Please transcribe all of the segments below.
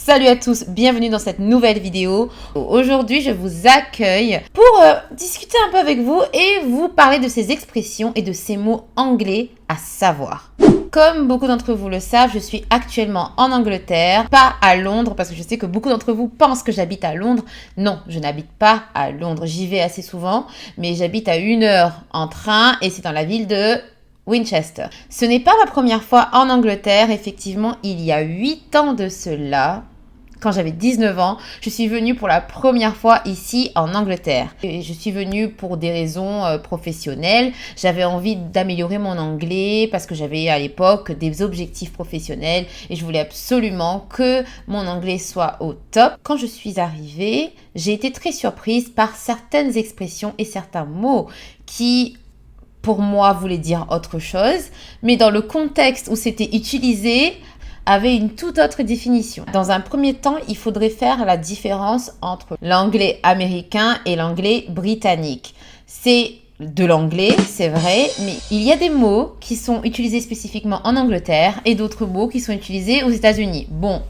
Salut à tous, bienvenue dans cette nouvelle vidéo. Aujourd'hui, je vous accueille pour discuter un peu avec vous et vous parler de ces expressions et de ces mots anglais à savoir. Comme beaucoup d'entre vous le savent, je suis actuellement en Angleterre, pas à Londres, parce que je sais que beaucoup d'entre vous pensent que j'habite à Londres. Non, je n'habite pas à Londres, j'y vais assez souvent, mais j'habite à 1 heure en train et c'est dans la ville de Winchester. Ce n'est pas ma première fois en Angleterre, effectivement, il y a 8 ans de cela. Quand j'avais 19 ans, je suis venue pour la première fois ici en Angleterre. Et je suis venue pour des raisons professionnelles. J'avais envie d'améliorer mon anglais parce que j'avais à l'époque des objectifs professionnels et je voulais absolument que mon anglais soit au top. Quand je suis arrivée, j'ai été très surprise par certaines expressions et certains mots qui pour moi voulaient dire autre chose, mais dans le contexte où c'était utilisé, avait une toute autre définition. Dans un premier temps, il faudrait faire la différence entre l'anglais américain et l'anglais britannique. C'est de l'anglais, c'est vrai, mais il y a des mots qui sont utilisés spécifiquement en Angleterre et d'autres mots qui sont utilisés aux États-Unis. Bon,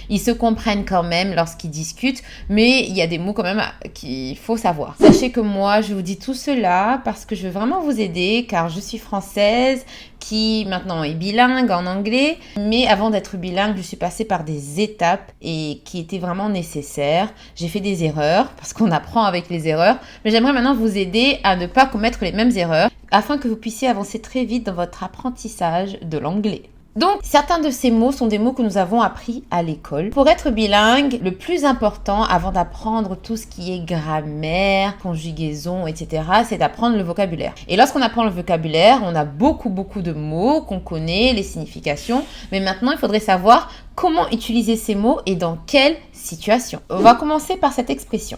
ils se comprennent quand même lorsqu'ils discutent, mais il y a des mots quand même qu'il faut savoir. Sachez que moi, je vous dis tout cela parce que je veux vraiment vous aider, car je suis française, qui maintenant est bilingue en anglais, mais avant d'être bilingue, je suis passée par des étapes et qui étaient vraiment nécessaires. J'ai fait des erreurs parce qu'on apprend avec les erreurs, mais j'aimerais maintenant vous aider à ne pas commettre les mêmes erreurs afin que vous puissiez avancer très vite dans votre apprentissage de l'anglais. Donc, certains de ces mots sont des mots que nous avons appris à l'école. Pour être bilingue, le plus important avant d'apprendre tout ce qui est grammaire, conjugaison, etc., c'est d'apprendre le vocabulaire. Et lorsqu'on apprend le vocabulaire, on a beaucoup de mots qu'on connaît, les significations, mais maintenant, il faudrait savoir comment utiliser ces mots et dans quelle situation. On va commencer par cette expression.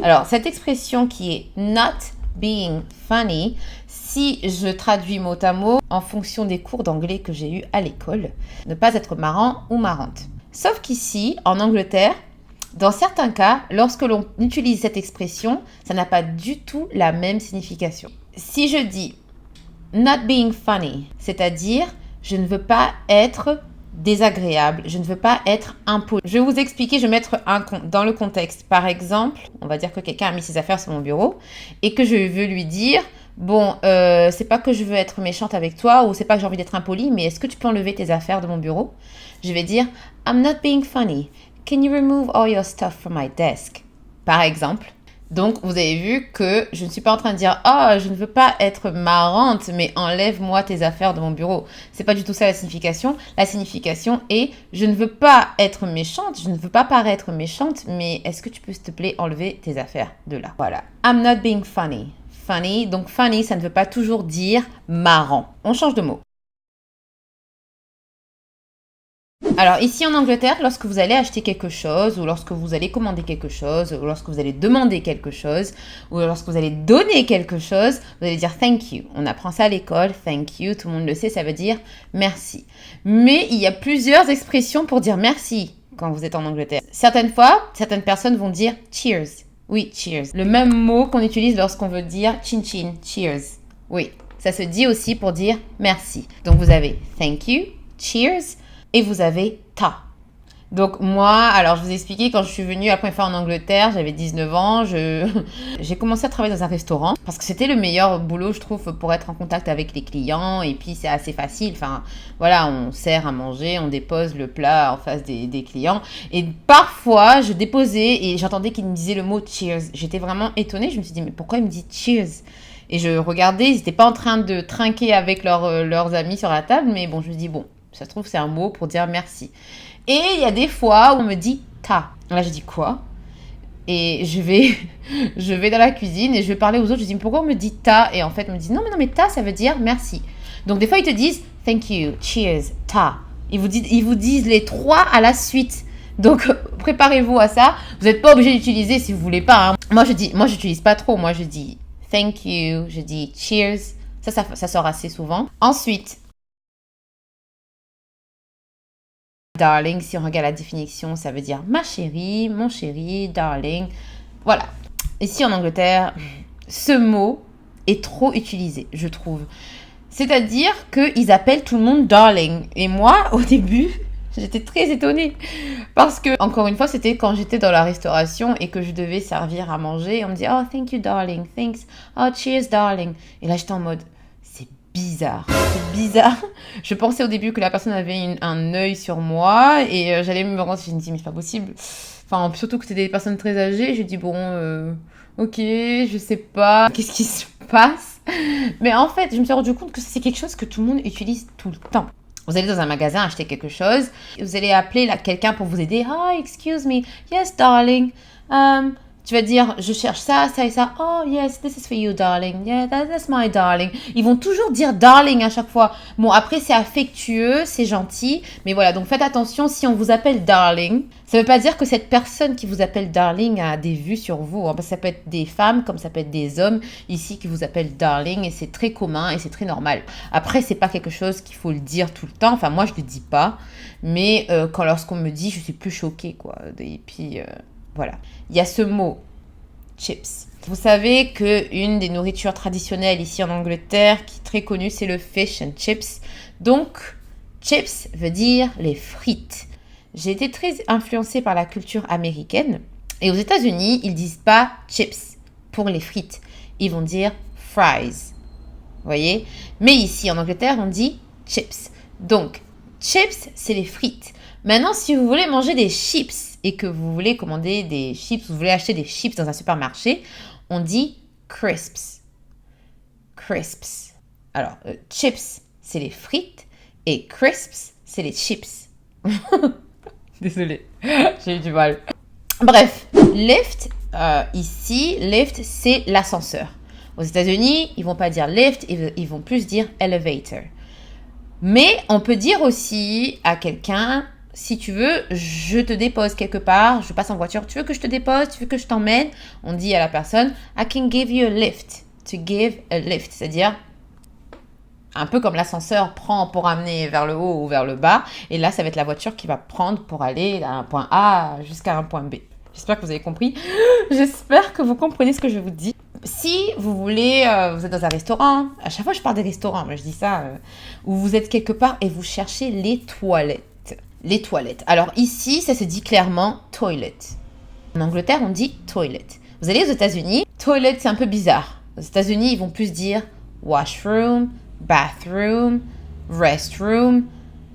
Alors, cette expression qui est not being funny, si je traduis mot à mot en fonction des cours d'anglais que j'ai eu à l'école, ne pas être marrant ou marrante. Sauf qu'ici, en Angleterre, dans certains cas, lorsque l'on utilise cette expression, ça n'a pas du tout la même signification. Si je dis not being funny, c'est-à-dire je ne veux pas être désagréable, je ne veux pas être impoli. Je vais vous expliquer, je vais mettre dans le contexte. Par exemple, on va dire que quelqu'un a mis ses affaires sur mon bureau et que je veux lui dire bon, c'est pas que je veux être méchante avec toi ou c'est pas que j'ai envie d'être impolie, mais est-ce que tu peux enlever tes affaires de mon bureau? Je vais dire I'm not being funny. Can you remove all your stuff from my desk? Par exemple. Donc, vous avez vu que je ne suis pas en train de dire « Ah, je ne veux pas être marrante, mais enlève-moi tes affaires de mon bureau. » C'est pas du tout ça la signification. La signification est « Je ne veux pas être méchante, je ne veux pas paraître méchante, mais est-ce que tu peux, s'il te plaît, enlever tes affaires de là? » Voilà. I'm not being funny. Funny, donc funny, ça ne veut pas toujours dire marrant. On change de mot. Alors ici en Angleterre, lorsque vous allez acheter quelque chose, ou lorsque vous allez commander quelque chose, ou lorsque vous allez demander quelque chose, ou lorsque vous allez donner quelque chose, vous allez dire thank you. On apprend ça à l'école, thank you, tout le monde le sait, ça veut dire merci. Mais il y a plusieurs expressions pour dire merci quand vous êtes en Angleterre. Certaines fois, certaines personnes vont dire cheers. Oui, cheers. Le même mot qu'on utilise lorsqu'on veut dire chin chin, cheers. Oui, ça se dit aussi pour dire merci. Donc vous avez thank you, cheers, et vous avez ta. Donc moi, alors je vous ai expliqué, quand je suis venue la première fois en Angleterre, j'avais 19 ans, j'ai commencé à travailler dans un restaurant parce que c'était le meilleur boulot, je trouve, pour être en contact avec les clients et puis c'est assez facile. Enfin, voilà, on sert à manger, on dépose le plat en face des clients et parfois je déposais et j'entendais qu'ils me disaient le mot cheers. J'étais vraiment étonnée, je me suis dit mais pourquoi ils me disent cheers? Et je regardais, ils n'étaient pas en train de trinquer avec leurs amis sur la table, mais bon, je me dis bon, ça se trouve c'est un mot pour dire merci. Et il y a des fois où on me dit ta. Là, je dis quoi? Et je vais dans la cuisine et je vais parler aux autres. Je dis pourquoi on me dit ta? Et en fait, on me dit non, mais ta, ça veut dire merci. Donc, des fois, ils te disent thank you, cheers, ta. Ils vous disent les trois à la suite. Donc, préparez-vous à ça. Vous n'êtes pas obligé d'utiliser si vous voulez pas. Hein. Moi, j'utilise pas trop. Moi, je dis thank you, je dis cheers. Ça sort assez souvent. Ensuite, darling, si on regarde la définition, ça veut dire ma chérie, mon chéri, darling. Voilà. Ici en Angleterre, ce mot est trop utilisé, je trouve. C'est-à-dire qu'ils appellent tout le monde darling. Et moi, au début, j'étais très étonnée. Parce que, encore une fois, c'était quand j'étais dans la restauration et que je devais servir à manger. On me dit, oh, thank you, darling. Thanks. Oh, cheers, darling. Et là, j'étais en mode, c'est bizarre. C'est bizarre. Je pensais au début que la personne avait un œil sur moi. Et j'allais me rendre, je me dis, mais c'est pas possible. Enfin, surtout que c'était des personnes très âgées. J'ai dit, bon, ok, je sais pas. Qu'est-ce qui se passe? Mais en fait, je me suis rendu compte que c'est quelque chose que tout le monde utilise tout le temps. Vous allez dans un magasin acheter quelque chose, vous allez appeler quelqu'un pour vous aider. Hi, excuse me. Yes, darling. Tu vas dire, je cherche ça, ça et ça. Oh, yes, this is for you, darling. Yeah, that's my darling. Ils vont toujours dire darling à chaque fois. Bon, après, c'est affectueux, c'est gentil. Mais voilà, donc faites attention, si on vous appelle darling, ça ne veut pas dire que cette personne qui vous appelle darling a des vues sur vous. Parce que ça peut être des femmes, comme ça peut être des hommes ici qui vous appellent darling. Et c'est très commun et c'est très normal. Après, c'est pas quelque chose qu'il faut le dire tout le temps. Enfin, moi, je le dis pas. Mais lorsqu'on me dit, je suis plus choquée, quoi. Et puis... voilà. Il y a ce mot, chips. Vous savez qu'une des nourritures traditionnelles ici en Angleterre, qui est très connue, c'est le fish and chips. Donc, chips veut dire les frites. J'ai été très influencée par la culture américaine. Et aux États-Unis, ils disent pas chips pour les frites. Ils vont dire fries. Vous voyez? Mais ici, en Angleterre, on dit chips. Donc, chips, c'est les frites. Maintenant, si vous voulez manger des chips et que vous voulez commander des chips, vous voulez acheter des chips dans un supermarché, on dit crisps. Crisps. Alors, chips, c'est les frites et crisps, c'est les chips. Désolée, j'ai eu du mal. Bref, lift, ici, lift, c'est l'ascenseur. Aux États-Unis, ils vont pas dire lift, ils vont plus dire elevator. Mais on peut dire aussi à quelqu'un, si tu veux, je te dépose quelque part, je passe en voiture, tu veux que je te dépose, tu veux que je t'emmène? On dit à la personne, I can give you a lift. To give a lift, c'est-à-dire un peu comme l'ascenseur prend pour amener vers le haut ou vers le bas. Et là, ça va être la voiture qui va prendre pour aller d'un point A jusqu'à un point B. J'espère que vous avez compris. J'espère que vous comprenez ce que je vous dis. Si vous voulez, vous êtes dans un restaurant, à chaque fois je parle des restaurants, moi je dis ça, où vous êtes quelque part et vous cherchez les toilettes. Les toilettes. Alors ici, ça se dit clairement toilet. En Angleterre, on dit toilet. Vous allez aux États-Unis, toilet c'est un peu bizarre. Aux États-Unis, ils vont plus dire washroom, bathroom, restroom.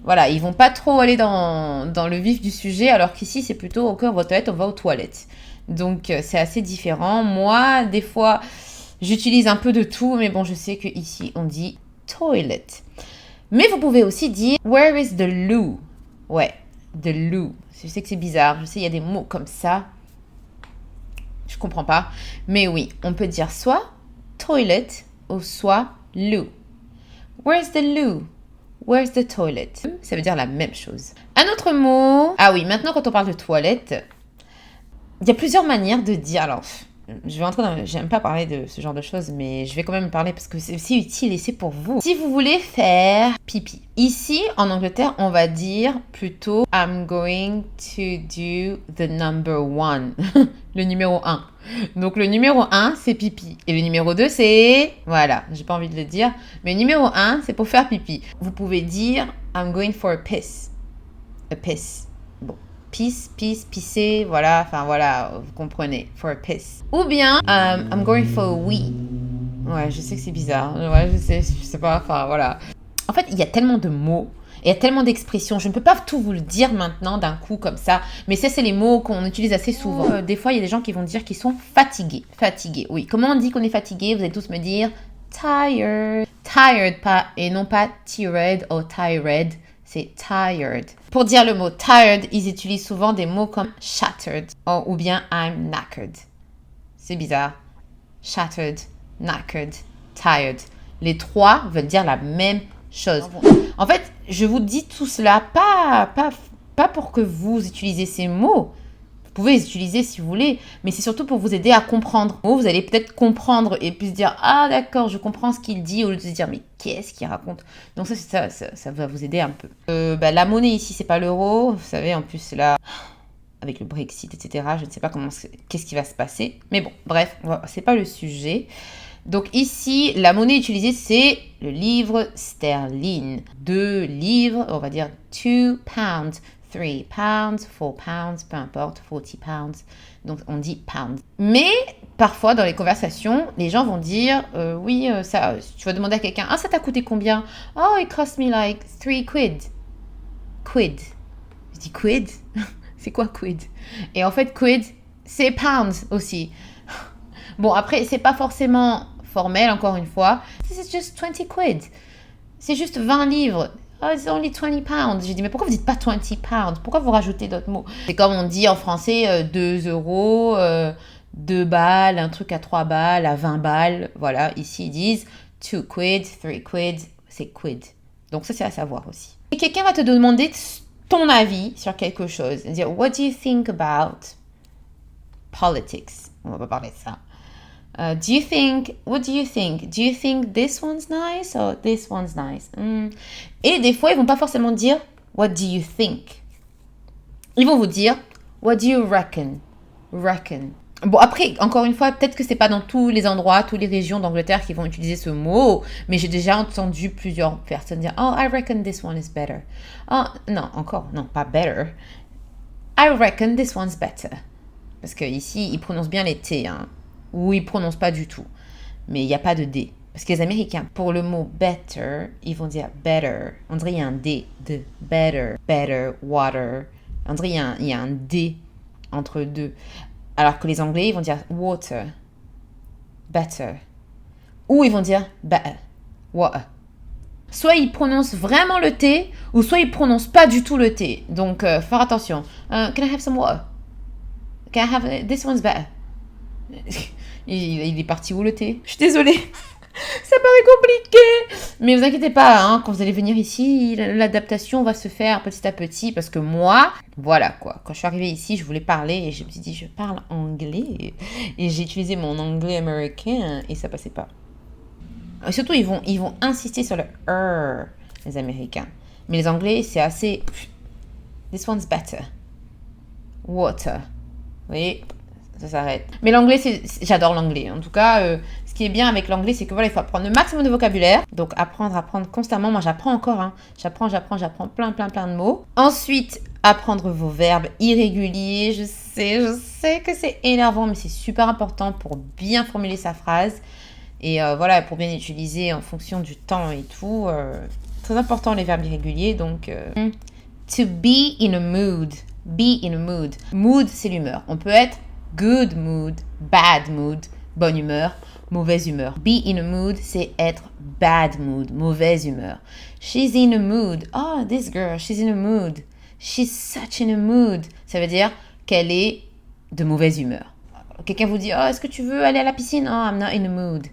Voilà, ils vont pas trop aller dans le vif du sujet, alors qu'ici, c'est plutôt, ok, on va aux toilettes, on va aux toilettes. Donc, c'est assez différent. Moi, des fois, j'utilise un peu de tout, mais bon, je sais qu'ici, on dit toilet. Mais vous pouvez aussi dire, where is the loo? Ouais, the loo. Je sais que c'est bizarre, je sais, il y a des mots comme ça. Je comprends pas. Mais oui, on peut dire soit toilet ou soit loo. Where's the loo? Where's the toilet? Ça veut dire la même chose. Un autre mot. Ah oui, maintenant quand on parle de toilette, il y a plusieurs manières de dire. Alors, je vais entrer dans... J'aime pas parler de ce genre de choses, mais je vais quand même parler parce que c'est aussi utile et c'est pour vous. Si vous voulez faire pipi. Ici, en Angleterre, on va dire plutôt I'm going to do the number one. Le numéro 1. Donc, le numéro 1, c'est pipi. Et le numéro 2, c'est... Voilà, j'ai pas envie de le dire. Mais le numéro 1, c'est pour faire pipi. Vous pouvez dire I'm going for a piss. A piss. Bon. Piss, pisser, voilà, enfin voilà, vous comprenez, for a piss. Ou bien, I'm going for a wee. Ouais, je sais que c'est bizarre, ouais, je sais pas, enfin voilà. En fait, il y a tellement de mots, il y a tellement d'expressions, je ne peux pas tout vous le dire maintenant d'un coup comme ça, mais ça, c'est les mots qu'on utilise assez souvent. Des fois, il y a des gens qui vont dire qu'ils sont fatigués. Fatigués, oui. Comment on dit qu'on est fatigué? Vous allez tous me dire tired. Tired, pas, et non pas tired ou tired. C'est tired. Pour dire le mot tired, ils utilisent souvent des mots comme shattered ou bien I'm knackered. C'est bizarre. Shattered, knackered, tired. Les trois veulent dire la même chose. En fait, je vous dis tout cela pas pour que vous utilisez ces mots. Vous pouvez les utiliser si vous voulez, mais c'est surtout pour vous aider à comprendre. Vous allez peut-être comprendre et puis se dire « Ah d'accord, je comprends ce qu'il dit » au lieu de se dire « Mais qu'est-ce qu'il raconte ?» Donc ça va vous aider un peu. La monnaie ici, c'est pas l'euro. Vous savez, en plus là, avec le Brexit, etc., je ne sais pas qu'est-ce qui va se passer. Mais bon, bref, c'est pas le sujet. Donc ici, la monnaie utilisée, c'est le livre sterling. 2 livres, on va dire 2 pounds, 3 pounds, 4 pounds, peu importe, 40 pounds. Donc on dit pounds. Mais parfois dans les conversations, les gens vont dire oui, ça, tu vas demander à quelqu'un, ah ça t'a coûté combien? Oh, it cost me like 3 quid. Quid. Je dis quid? C'est quoi quid? Et en fait, quid, c'est pounds aussi. Bon, après, c'est pas forcément formel, encore une fois. This is just 20 quid. C'est juste 20 livres. Oh, it's only 20 pounds. J'ai dit, mais pourquoi vous dites pas 20 pounds? Pourquoi vous rajoutez d'autres mots? C'est comme on dit en français 2 euros, 2 balles, un truc à 3 balles, à 20 balles. Voilà, ici, ils disent 2 quid, 3 quid, c'est quid. Donc ça, c'est à savoir aussi. Et quelqu'un va te demander ton avis sur quelque chose. Dire, what do you think about politics? On va pas parler de ça. What do you think? Do you think this one's nice or this one's nice? Et des fois, ils vont pas forcément dire, what do you think? Ils vont vous dire, what do you reckon? Reckon. Bon, après, encore une fois, peut-être que c'est pas dans tous les endroits, toutes les régions d'Angleterre qui vont utiliser ce mot, mais j'ai déjà entendu plusieurs personnes dire, oh, I reckon this one is better. Oh, non, pas better. I reckon this one's better. Parce que ici, ils prononcent bien les T, hein. Ou ils ne prononcent pas du tout. Mais il n'y a pas de D. Parce que les Américains, pour le mot better, ils vont dire better. On dirait qu'il y a un D de better, better, water. On dirait qu'il y a un D entre deux. Alors que les Anglais, ils vont dire water, better. Ou ils vont dire better, water. Soit ils prononcent vraiment le T, ou soit ils ne prononcent pas du tout le T. Donc, faire attention. Can I have some water? Can I have... This one's better. Il est parti où le thé? Je suis désolée. Ça paraît compliqué. Mais vous inquiétez pas, hein, quand vous allez venir ici, l'adaptation va se faire petit à petit. Parce que moi, voilà quoi. Quand je suis arrivée ici, je voulais parler et je me suis dit, je parle anglais. Et j'ai utilisé mon anglais américain et ça passait pas. Et surtout, ils vont insister sur le R, les Américains. Mais les Anglais, c'est assez... This one's better. Water. Vous voyez? Ça s'arrête. Mais l'anglais, j'adore l'anglais. En tout cas, ce qui est bien avec l'anglais, c'est que voilà, il faut apprendre le maximum de vocabulaire. Donc, apprendre constamment. Moi, j'apprends encore. Hein. J'apprends plein de mots. Ensuite, apprendre vos verbes irréguliers. Je sais que c'est énervant, mais c'est super important pour bien formuler sa phrase. Et voilà, pour bien utiliser en fonction du temps et tout. Très important, les verbes irréguliers. Donc, to be in a mood. Be in a mood. Mood, c'est l'humeur. On peut être good mood, bad mood, bonne humeur, mauvaise humeur. Be in a mood, c'est être bad mood, mauvaise humeur. She's in a mood. Oh, this girl, she's in a mood. She's such in a mood. Ça veut dire qu'elle est de mauvaise humeur. Quelqu'un vous dit, oh, est-ce que tu veux aller à la piscine? Oh, I'm not in a mood.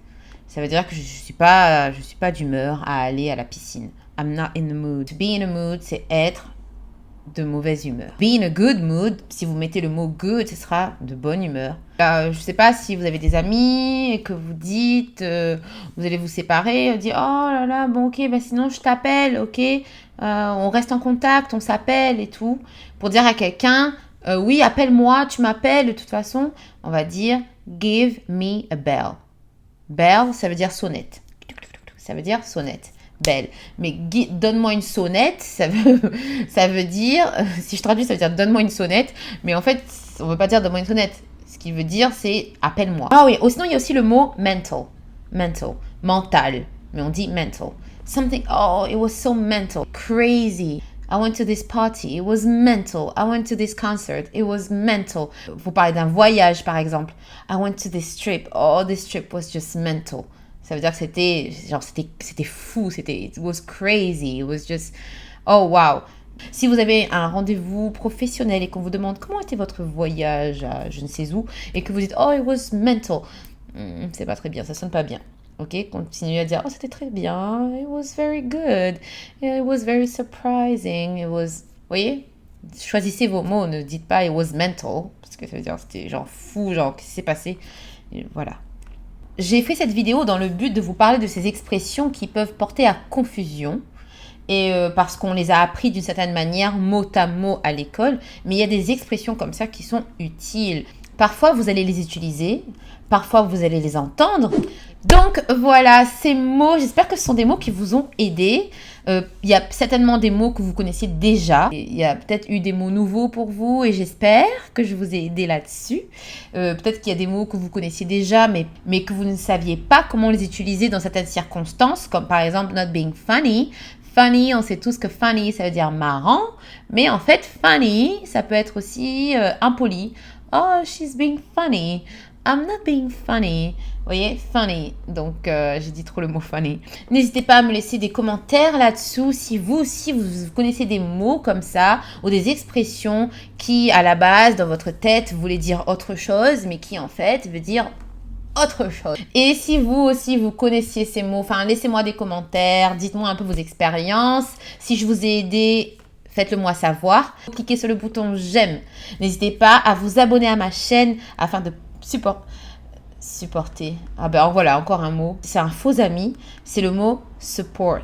Ça veut dire que je suis pas d'humeur à aller à la piscine. I'm not in the mood. To be in a mood, c'est être de mauvaise humeur. Be in a good mood, si vous mettez le mot good, ce sera de bonne humeur. Je sais pas si vous avez des amis et que vous dites, vous allez vous séparer, dire oh là là, bon ok, bah sinon je t'appelle, ok, on reste en contact, on s'appelle et tout. Pour dire à quelqu'un, oui, appelle-moi, tu m'appelles de toute façon, on va dire give me a bell. Bell, ça veut dire sonnette. Ça veut dire sonnette. Belle. Mais donne-moi une sonnette, ça veut dire, si je traduis, ça veut dire donne-moi une sonnette, mais en fait, on ne veut pas dire donne-moi une sonnette. Ce qu'il veut dire, c'est appelle-moi. Ah oui, sinon il y a aussi le mot mental. Mental, mais on dit mental. Something, oh, it was so mental. Crazy. I went to this party, it was mental. I went to this concert, it was mental. Vous parlez d'un voyage, par exemple. I went to this trip, oh, this trip was just mental. Ça veut dire que c'était fou, it was crazy, it was just, oh wow. Si vous avez un rendez-vous professionnel et qu'on vous demande comment était votre voyage à je ne sais où et que vous dites, oh, it was mental, c'est pas très bien, ça sonne pas bien. Ok, continuez à dire, oh, c'était très bien, it was very good, it was very surprising, it was, vous voyez, choisissez vos mots, ne dites pas it was mental, parce que ça veut dire c'était genre fou, genre qu'est-ce qui s'est passé, et voilà. J'ai fait cette vidéo dans le but de vous parler de ces expressions qui peuvent porter à confusion et parce qu'on les a appris d'une certaine manière mot à mot à l'école, mais il y a des expressions comme ça qui sont utiles. Parfois, vous allez les utiliser, parfois, vous allez les entendre, Donc voilà, ces mots, j'espère que ce sont des mots qui vous ont aidé. Il y a certainement des mots que vous connaissiez déjà. Il y a peut-être eu des mots nouveaux pour vous et j'espère que je vous ai aidé là-dessus. Peut-être qu'il y a des mots que vous connaissiez déjà mais que vous ne saviez pas comment les utiliser dans certaines circonstances, comme par exemple not being funny. Funny, on sait tous que funny, ça veut dire marrant, mais en fait, funny, ça peut être aussi impoli. Oh, she's being funny. I'm not being funny. Vous voyez, funny. Donc, j'ai dit trop le mot funny. N'hésitez pas à me laisser des commentaires là-dessous si vous aussi, vous connaissez des mots comme ça ou des expressions qui, à la base, dans votre tête, voulaient dire autre chose, mais qui, en fait, veut dire autre chose. Et si vous aussi, vous connaissiez ces mots, enfin, laissez-moi des commentaires, dites-moi un peu vos expériences. Si je vous ai aidé, faites-le moi savoir. Cliquez sur le bouton j'aime. N'hésitez pas à vous abonner à ma chaîne afin de supporter. Ah ben voilà, encore un mot. C'est un faux ami. C'est le mot support.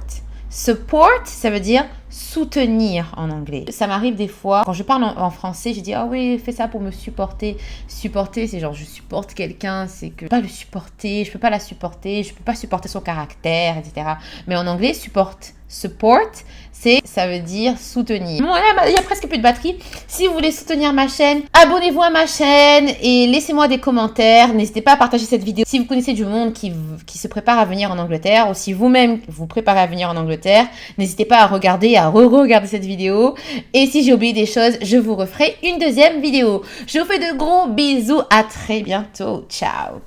Support, ça veut dire soutenir en anglais. Ça m'arrive des fois, quand je parle en français, je dis « Ah oui, fais ça pour me supporter. » Supporter, c'est genre je supporte quelqu'un, c'est que je peux pas le supporter, je peux pas la supporter, je peux pas supporter son caractère, etc. Mais en anglais, support, ça veut dire soutenir. Bon, là, il y a presque plus de batterie. Si vous voulez soutenir ma chaîne, abonnez-vous à ma chaîne et laissez-moi des commentaires. N'hésitez pas à partager cette vidéo. Si vous connaissez du monde qui se prépare à venir en Angleterre ou si vous-même vous préparez à venir en Angleterre, n'hésitez pas à regarder, à re-regarder cette vidéo. Et si j'ai oublié des choses, je vous referai une deuxième vidéo. Je vous fais de gros bisous. À très bientôt. Ciao.